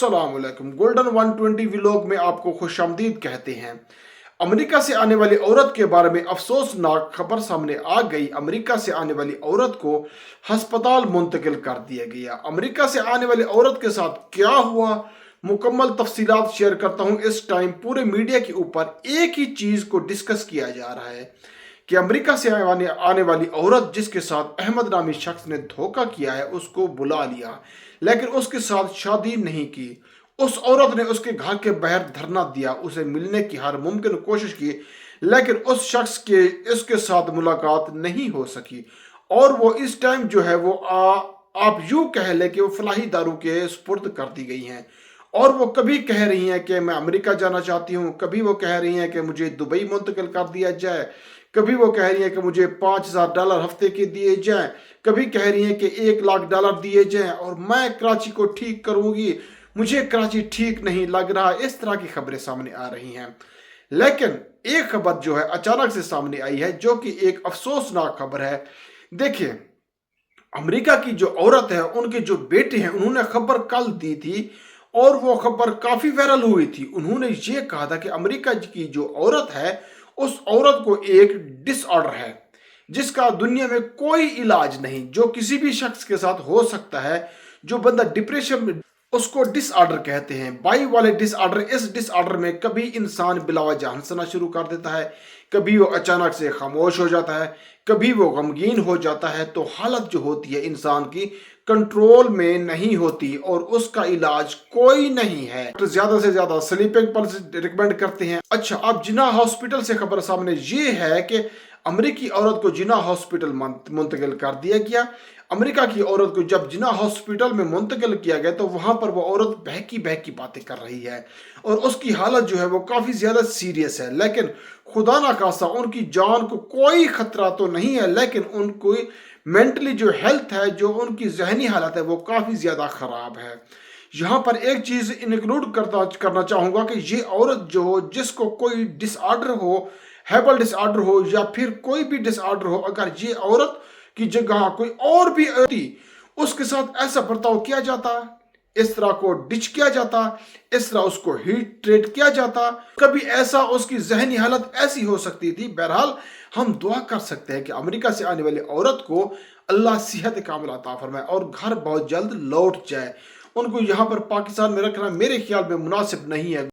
अस्सलाम वालेकुम। Golden 120 vlog में आपको खुशामदीद कहते हैं। अमेरिका से आने वाली औरत के बारे में अफसोसनाक खबर सामने आ गई। अमेरिका से आने वाली औरत को हस्पताल मुंतकिल कर दिया गया। अमेरिका से आने वाली औरत के साथ क्या हुआ, मुकम्मल तफसीलात शेयर करता हूँ। इस टाइम पूरे मीडिया के ऊपर एक ही चीज़ को डिस्कस किया जा रहा है कि अमेरिका से आने वाली औरत जिसके साथ अहमद नामी शख्स ने धोखा किया है उसको बुला लिया, लेकिन उसके साथ शादी नहीं की। उस औरत ने उसके घर के बाहर धरना दिया, उसे मिलने की हर मुमकिन कोशिश की, लेकिन उस शख्स के इसके साथ मुलाकात नहीं हो सकी। और वो इस टाइम जो है वो आप यूं कह ले कि वो फलाही दारू के सुपुर्द कर दी गई हैं। और वो कभी कह रही हैं कि मैं अमेरिका जाना चाहती हूँ, कभी वो कह रही हैं कि मुझे दुबई मुंतकिल कर दिया जाए, कभी वो कह रही हैं कि मुझे $5000 हफ्ते के दिए जाएं, कभी कह रही हैं कि $1,00,000 दिए जाएं और मैं कराची को ठीक करूँगी, मुझे कराची ठीक नहीं लग रहा। इस तरह की खबरें सामने आ रही हैं। लेकिन एक खबर जो है अचानक से सामने आई है जो कि एक अफसोसनाक खबर है। देखिए, अमेरिका की जो औरत है, उनके जो बेटे हैं, उन्होंने खबर कल दी थी और वो खबर काफ़ी वायरल हुई थी। उन्होंने ये कहा था कि अमेरिका की जो औरत है, उस औरत को एक डिसऑर्डर है जिसका दुनिया में कोई इलाज नहीं, जो किसी भी शख्स के साथ हो सकता है। जो बंदा डिप्रेशन में, उसको डिसऑर्डर कहते हैं, बाई वाले डिसऑर्डर। इस डिसऑर्डर में कभी इंसान बिलावजह हंसना शुरू कर देता है, कभी वो अचानक से खामोश हो जाता है, कभी वो गमगीन हो जाता है। तो हालत जो होती है इंसान की कंट्रोल में नहीं होती और उसका इलाज कोई नहीं है। तो ज्यादा से ज्यादा स्लीपिंग पिल्स रिकमेंड करते हैं। अच्छा, अब जिना हॉस्पिटल से खबर सामने ये है कि अमेरिकी औरत को जिना हॉस्पिटल मुंतकिल कर दिया गया। अमेरिका की औरत को जब जिना हॉस्पिटल में मुंतकिल किया गया तो वहां पर वो औरत बहकी बहकी बातें कर रही है और उसकी हालत जो है वो काफ़ी ज़्यादा सीरियस है। लेकिन खुदा ना खास्ता उनकी जान को कोई ख़तरा तो नहीं है, लेकिन उनको मेंटली जो हेल्थ है, जो उनकी जहनी हालत है, वो काफ़ी ज़्यादा ख़राब है। यहाँ पर एक चीज़ इंक्लूड करना चाहूँगा कि ये औरत जो हो, जिसको कोई डिसऑर्डर हो, हैबल डिसऑर्डर हो या फिर कोई भी डिसऑर्डर हो, अगर ये औरत की जगह कोई और भी होती, उसके साथ ऐसा बर्ताव किया जाता, इस तरह को डिच किया जाता, इस तरह उसको हीट ट्रीट किया जाता, कभी ऐसा उसकी जहनी हालत ऐसी हो सकती थी। बहरहाल हम दुआ कर सकते हैं कि अमेरिका से आने वाली औरत को अल्लाह सेहत कामिल अता फरमाए और घर बहुत जल्द लौट जाए। उनको यहाँ पर पाकिस्तान में रखना मेरे ख्याल में मुनासिब नहीं है।